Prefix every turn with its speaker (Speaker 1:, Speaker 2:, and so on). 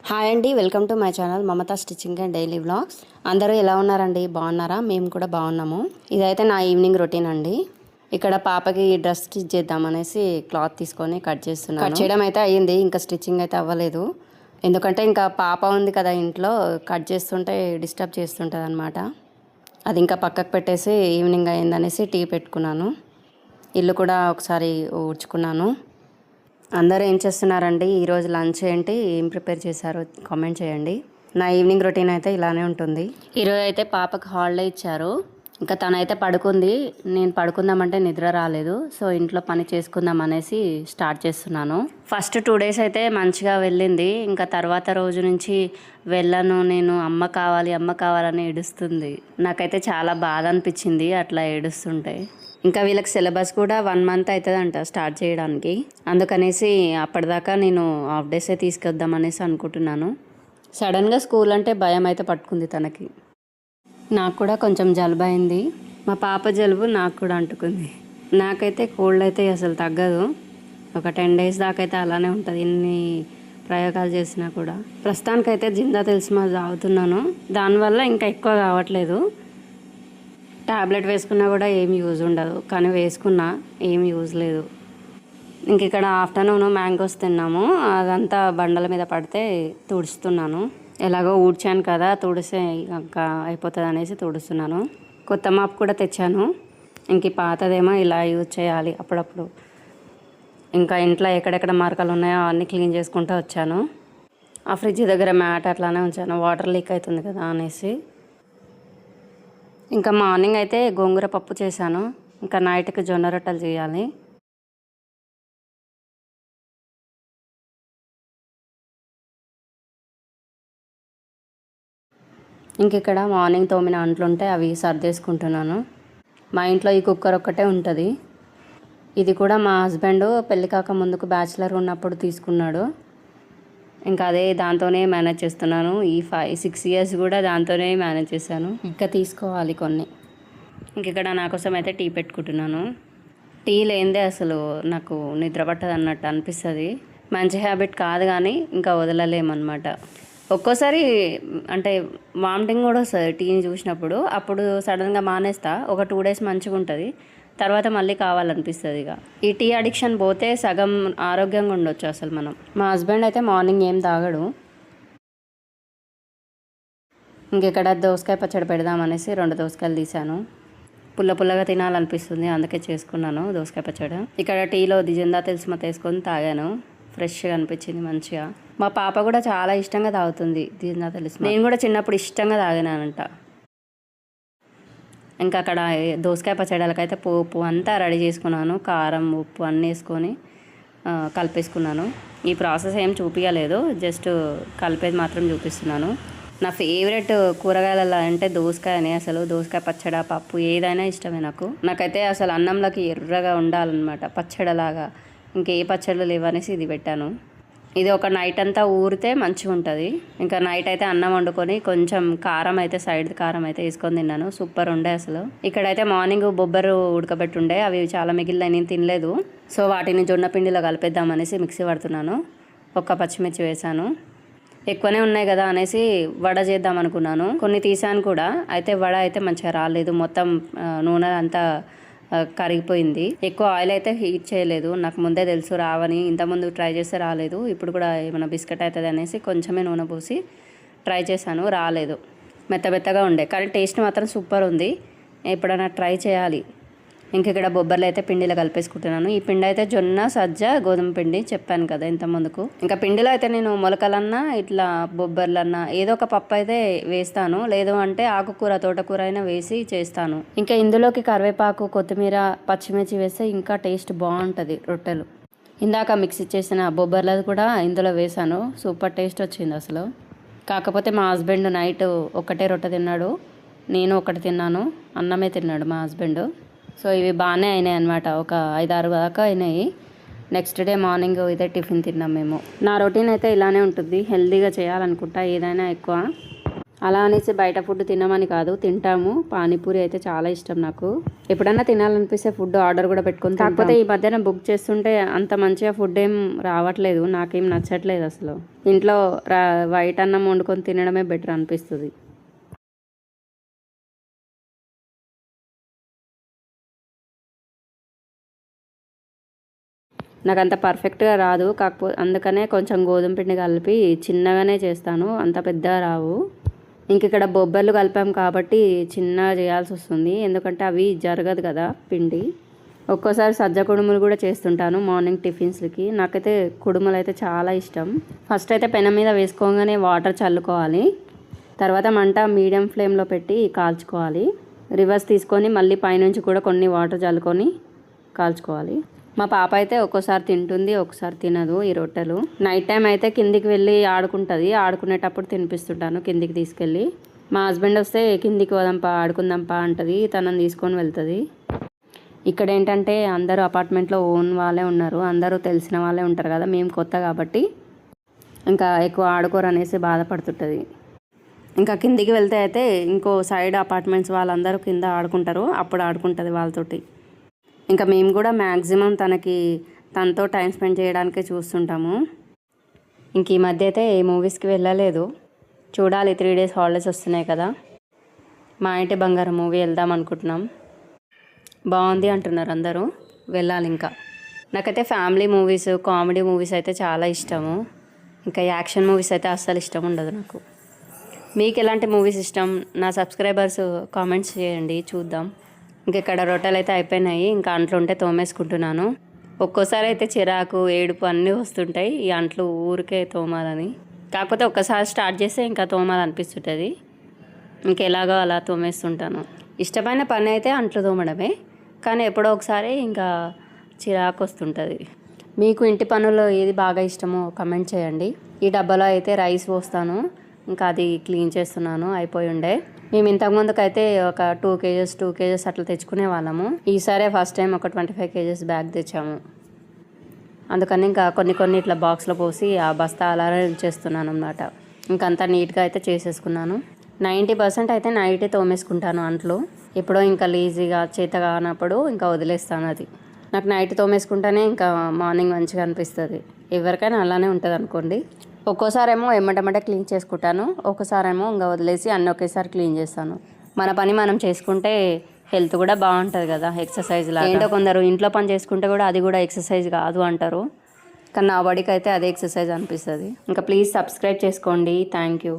Speaker 1: Hi అండి, welcome to my channel Mamata stitching and daily vlogs. అందరూ ఎలా ఉన్నారండి? బాగున్నారా? మేము కూడా బాగున్నాము. ఇదైతే నా ఈవినింగ్ రొటీన్ అండి. ఇక్కడ పాపకి డ్రెస్ స్టిచ్ చేద్దామనేసి క్లాత్ తీసుకొని కట్ చేస్తున్నాను. కట్ చేయడం అయితే అయ్యింది, ఇంకా స్టిచ్చింగ్ అయితే అవ్వలేదు. ఎందుకంటే ఇంకా పాప ఉంది కదా ఇంట్లో, కట్ చేస్తుంటే డిస్టర్బ్ చేస్తుంటుంది అనమాట. అది ఇంకా పక్కకు పెట్టేసి ఈవినింగ్ అయిందనేసి టీ పెట్టుకున్నాను. ఇల్లు కూడా ఒకసారి ఊడ్చుకున్నాను. అందరూ ఏం చేస్తున్నారండి? ఈరోజు లంచ్ ఏంటి, ఏం ప్రిపేర్ చేశారో కామెంట్ చేయండి. నా ఈవినింగ్ రొటీన్ అయితే ఇలానే ఉంటుంది. ఈరోజు అయితే పాపకు హాలిడే ఇచ్చారు. ఇంకా తనైతే పడుకుంది. నేను పడుకుందామంటే నిద్ర రాలేదు. సో ఇంట్లో పని చేసుకుందాం అనేసి స్టార్ట్ చేస్తున్నాను. ఫస్ట్ 2 days అయితే మంచిగా వెళ్ళింది. ఇంకా తర్వాత రోజు నుంచి వెళ్ళను, నేను అమ్మ కావాలని ఏడుస్తుంది. నాకైతే చాలా బాధ అనిపించింది అట్లా ఏడుస్తుంటే. ఇంకా వీళ్ళకి సిలబస్ కూడా 1 month అవుతుందంట స్టార్ట్ చేయడానికి. అందుకనేసి అప్పటిదాకా నేను హాఫ్ డేసే తీసుకొద్దామనేసి అనుకుంటున్నాను. సడన్గా స్కూల్ అంటే భయం అయితే పట్టుకుంది తనకి. నాకు కూడా కొంచెం జలుబు అయింది. మా పాప జలుబు నాకు కూడా అంటుకుంది. నాకైతే కోల్డ్ అయితే అసలు తగ్గదు. ఒక 10 days దాకా అయితే అలానే ఉంటుంది, ఎన్ని ప్రయోగాలు చేసినా కూడా. ప్రస్తుతానికైతే జిందా తెలిసిమా తాగుతున్నాను. దానివల్ల ఇంకా ఎక్కువ కావట్లేదు. ట్యాబ్లెట్ వేసుకున్నా కూడా ఏం యూజ్ ఉండదు, కానీ వేసుకున్నా ఏం యూజ్ లేదు. ఇంక ఇక్కడ ఆఫ్టర్నూన్ మ్యాంగోస్ తిన్నాము. అదంతా బండల మీద పడితే తుడుస్తున్నాను. ఎలాగో ఊడ్చాను కదా, తుడిసే ఇంకా అయిపోతుంది అనేసి తుడుస్తున్నాను. కొత్త మాప్ కూడా తెచ్చాను. ఇంక పాతదేమో ఇలా యూజ్ చేయాలి అప్పుడప్పుడు. ఇంకా ఇంట్లో ఎక్కడెక్కడ మరకలు ఉన్నాయో అవన్నీ క్లీన్ చేసుకుంటూ వచ్చాను. ఆ ఫ్రిడ్జ్ దగ్గర మ్యాట్ అట్లానే ఉంచాను, వాటర్ లీక్ అవుతుంది కదా అనేసి. ఇంకా మార్నింగ్ అయితే గోంగూర పప్పు చేశాను. ఇంకా నైట్కి జొన్న రొట్టెలు చేయాలి. ఇంక ఇక్కడ మార్నింగ్ తోమిన అంట్లు ఉంటే అవి సర్దేసుకుంటున్నాను. మా ఇంట్లో ఈ కుక్కర్ ఒక్కటే ఉంటుంది. ఇది కూడా మా హస్బెండ్ పెళ్ళి కాక ముందుకు బ్యాచిలర్ ఉన్నప్పుడు తీసుకున్నాడు. ఇంకా అదే దాంతోనే మేనేజ్ చేస్తున్నాను. ఈ 5-6 years కూడా దాంతోనే మేనేజ్ చేశాను. ఇంకా తీసుకోవాలి కొన్ని. ఇంక ఇక్కడ నా కోసం అయితే టీ పెట్టుకుంటున్నాను. టీ లేనిదే అసలు నాకు నిద్ర పట్టదు అన్నట్టు అనిపిస్తుంది. మంచి హ్యాబిట్ కాదు, కానీ ఇంకా వదలలేమన్నమాట. ఒక్కోసారి అంటే వామిటింగ్ కూడా వస్తుంది టీని చూసినప్పుడు. అప్పుడు సడన్గా మానేస్తా. ఒక 2 days మంచిగా ఉంటుంది, తర్వాత మళ్ళీ కావాలనిపిస్తుంది. ఇక ఈ టీ అడిక్షన్ పోతే సగం ఆరోగ్యంగా ఉండొచ్చు అసలు మనం. మా హస్బెండ్ అయితే మార్నింగ్ ఏం తాగడు. ఇంకెక్కడ దోసకాయ పచ్చడి పెడదామనేసి 2 దోసకాయలు తీసాను. పుల్లగా తినాలనిపిస్తుంది, అందుకే చేసుకున్నాను దోసకాయ పచ్చడి. ఇక్కడ టీలో జిందా తెలిసిమా తీసుకొని తాగాను. ఫ్రెష్గా అనిపించింది మంచిగా. మా పాప కూడా చాలా ఇష్టంగా తాగుతుంది జిందా తెలిసిమా. నేను కూడా చిన్నప్పుడు ఇష్టంగా తాగానంట. ఇంకా అక్కడ దోసకాయ పచ్చడిలకైతే పోపు అంతా రెడీ చేసుకున్నాను. కారం, ఉప్పు అన్నీ వేసుకొని కలిపేసుకున్నాను. ఈ ప్రాసెస్ ఏం చూపించలేదు, జస్ట్ కలిపేది మాత్రం చూపిస్తున్నాను. నా ఫేవరెట్ కూరగాయలలో అంటే దోసకాయ అని. అసలు దోసకాయ పచ్చడి, పప్పు ఏదైనా ఇష్టమే నాకు. నాకైతే అసలు అన్నంలోకి ఎర్రగా ఉండాలన్నమాట పచ్చడిలాగా. ఇంకే పచ్చళ్ళు లేవనేసి ఇది పెట్టాను. ఇది ఒక నైట్ అంతా ఊరితే మంచిగా ఉంటుంది. ఇంకా నైట్ అయితే అన్నం వండుకొని కొంచెం కారం అయితే సైడ్ కారం అయితే వేసుకొని తిన్నాను. సూపర్ ఉండే అసలు. ఇక్కడైతే మార్నింగ్ బొబ్బరు ఉడకబెట్టుండే, అవి చాలా మిగిలిన నేను తినలేదు. సో వాటిని జొన్న పిండిలో కలిపేద్దామనేసి మిక్సీ పడుతున్నాను. ఒక్క పచ్చిమిర్చి వేసాను. ఎక్కువనే ఉన్నాయి కదా అనేసి వడ చేద్దాం అనుకున్నాను. కొన్ని తీసాను కూడా, అయితే వడ అయితే మంచిగా రాలేదు. మొత్తం నూనె అంతా కరిగిపోయింది. ఎక్కువ ఆయిల్ అయితే హీట్ చేయలేదు. నాకు ముందే తెలుసు రావని. ఇంతకుముందు ట్రై చేస్తే రాలేదు. ఇప్పుడు కూడా ఏమైనా బిస్కెట్ అవుతుంది అనేసి కొంచెమే నూనె పోసి ట్రై చేశాను, రాలేదు. మెత్తగా ఉండే, కానీ టేస్ట్ మాత్రం సూపర్ ఉంది. ఎప్పుడైనా ట్రై చేయాలి. ఇంక ఇక్కడ బొబ్బర్లు అయితే పిండిలో కలిపేసుకుంటున్నాను. ఈ పిండి అయితే జొన్న, సజ్జ, గోధుమ పిండి చెప్పాను కదా ఇంత ముందుకు. ఇంకా పిండిలో అయితే నేను మొలకలన్నా ఇట్లా బొబ్బర్లన్నా ఏదో ఒక పప్పు అయితే వేస్తాను. లేదు అంటే ఆకుకూర, తోటకూర అయినా వేసి చేస్తాను. ఇంకా ఇందులోకి కరివేపాకు, కొత్తిమీర, పచ్చిమిర్చి వేస్తే ఇంకా టేస్ట్ బాగుంటుంది రొట్టెలు. ఇందాక మిక్సీ చేసిన బొబ్బర్లది కూడా ఇందులో వేసాను. సూపర్ టేస్ట్ వచ్చింది అసలు. కాకపోతే మా హస్బెండ్ నైట్ ఒకటే రొట్టె తిన్నాడు, నేను ఒకటి తిన్నాను. అన్నమే తిన్నాడు మా హస్బెండ్. సో ఇవి బాగానే అయినాయి అనమాట. ఒక 5-6 దాకా అయినాయి. నెక్స్ట్ డే మార్నింగ్ ఇదే టిఫిన్ తిన్నాం మేము. నా రొటీన్ అయితే ఇలానే ఉంటుంది. హెల్తీగా చేయాలనుకుంటా ఏదైనా ఎక్కువ. అలా అనేసి బయట ఫుడ్ తినమని కాదు, తింటాము. పానీపూరి అయితే చాలా ఇష్టం నాకు. ఎప్పుడన్నా తినాలనిపిస్తే ఫుడ్ ఆర్డర్ కూడా పెట్టుకొని, కాకపోతే ఈ మధ్యన బుక్ చేస్తుంటే అంత మంచిగా ఫుడ్ ఏం రావట్లేదు, నాకేం నచ్చట్లేదు అసలు. ఇంట్లో వైట్ అన్నం వండుకొని తినడమే బెటర్ అనిపిస్తుంది. నాకు అంత పర్ఫెక్ట్గా రాదు, కాకపోతే అందుకనే కొంచెం గోధుమ పిండి కలిపి చిన్నగానే చేస్తాను, అంత పెద్దగా రావు. ఇంక ఇక్కడ బొబ్బర్లు కలిపాం కాబట్టి చిన్నగా చేయాల్సి వస్తుంది, ఎందుకంటే అవి జరగదు కదా పిండి. ఒక్కోసారి సజ్జ కుడుములు కూడా చేస్తుంటాను మార్నింగ్ టిఫిన్స్కి. నాకైతే కుడుములు అయితే చాలా ఇష్టం. ఫస్ట్ అయితే పెనం మీద వేసుకోగానే వాటర్ చల్లుకోవాలి, తర్వాత మంట మీడియం ఫ్లేమ్లో పెట్టి కాల్చుకోవాలి. రివర్స్ తీసుకొని మళ్ళీ పైనుంచి కూడా కొన్ని వాటర్ చల్లుకొని కాల్చుకోవాలి. మా పాప అయితే ఒక్కోసారి తింటుంది, ఒక్కోసారి తినదు ఈ రొట్టెలు. నైట్ టైం అయితే కిందికి వెళ్ళి ఆడుకుంటుంది, ఆడుకునేటప్పుడు తినిపిస్తుంటాను కిందికి తీసుకెళ్ళి. మా హస్బెండ్ వస్తే కిందికి పోదాంపా ఆడుకుందాంపా అంటుంది, తనని తీసుకొని వెళ్తుంది. ఇక్కడ ఏంటంటే అందరూ అపార్ట్మెంట్లో ఓన్ వాళ్ళే ఉన్నారు, అందరూ తెలిసిన వాళ్ళే ఉంటారు కదా, మేము కొత్త కాబట్టి ఇంకా ఎక్కువ ఆడుకోరు అనేసి బాధపడుతుంటుంది. ఇంకా కిందికి వెళ్తే అయితే ఇంకో సైడ్ అపార్ట్మెంట్స్ వాళ్ళందరూ కింద ఆడుకుంటారు, అప్పుడు ఆడుకుంటుంది వాళ్ళతోటి. ఇంకా మేము కూడా మ్యాక్సిమం తనతో టైం స్పెండ్ చేయడానికే చూస్తుంటాము. ఇంక ఈ మధ్య అయితే ఏ మూవీస్కి వెళ్ళలేదు, చూడాలి. 3 days హాలిడేస్ వస్తున్నాయి కదా, మా ఇంటి బంగారం మూవీ వెళ్దాం అనుకుంటున్నాం. బాగుంది అంటున్నారు అందరూ, వెళ్ళాలి. ఇంకా నాకైతే ఫ్యామిలీ మూవీస్, కామెడీ మూవీస్ అయితే చాలా ఇష్టము. ఇంకా యాక్షన్ మూవీస్ అయితే అస్సలు ఇష్టం ఉండదు నాకు. మీకు ఎలాంటి మూవీస్ ఇష్టం? నా సబ్స్క్రైబర్స్ కామెంట్స్ చేయండి, చూద్దాం. ఇంక ఇక్కడ రొట్టెలు అయితే అయిపోయినాయి, ఇంకా అంట్లు ఉంటే తోమేసుకుంటున్నాను. ఒక్కోసారి అయితే చిరాకు, ఏడుపు అన్నీ వస్తుంటాయి ఈ అంట్లు ఊరికే తోమాలని. కాకపోతే ఒక్కసారి స్టార్ట్ చేస్తే ఇంకా తోమాలనిపిస్తుంటుంది, ఇంకెలాగో అలా తోమేస్తుంటాను. ఇష్టమైన పని అయితే అంట్లు తోమడమే, కానీ ఎప్పుడో ఒకసారి ఇంకా చిరాకు వస్తుంటుంది. మీకు ఇంటి పనుల్లో ఏది బాగా ఇష్టమో కమెంట్ చేయండి. ఈ డబ్బాలో అయితే రైస్ పోస్తాను, ఇంకా అది క్లీన్ చేస్తున్నాను, అయిపోయి ఉండే. మేము ఇంతకుముందుకైతే ఒక 2 kgs అట్లా తెచ్చుకునే వాళ్ళము. ఈసారి ఫస్ట్ టైం ఒక 25 kgs బ్యాగ్ తెచ్చాము. అందుకని ఇంకా కొన్ని ఇట్లా బాక్స్లో పోసి ఆ బస్తా అలానే ఉంచేస్తున్నాను అన్నమాట. ఇంకంతా నీట్గా అయితే చేసేసుకున్నాను. 90% అయితే నైటే తోమేసుకుంటాను అంట్లు. ఎప్పుడో ఇంకా లేజీగా చేత కానప్పుడు ఇంకా వదిలేస్తాను అది. నాకు నైట్ తోమేసుకుంటేనే ఇంకా మార్నింగ్ మంచిగా అనిపిస్తుంది. ఎవరికైనా అలానే ఉంటుంది అనుకోండి. ఒక్కోసారేమో ఎమ్మటెమ్మటే క్లీన్ చేసుకుంటాను, ఒక్కోసారేమో ఇంకా వదిలేసి అన్నీ ఒకేసారి క్లీన్ చేస్తాను. మన పని మనం చేసుకుంటే హెల్త్ కూడా బాగుంటుంది కదా, ఎక్సర్సైజ్ లాగా. ఏంటో కొందరు ఇంట్లో పని చేసుకుంటే కూడా అది కూడా ఎక్సర్సైజ్ కాదు అంటారు, కానీ నా బాడీకి అయితే అదే ఎక్సర్సైజ్ అనిపిస్తుంది. ఇంకా ప్లీజ్ సబ్స్క్రైబ్ చేసుకోండి. Thank you.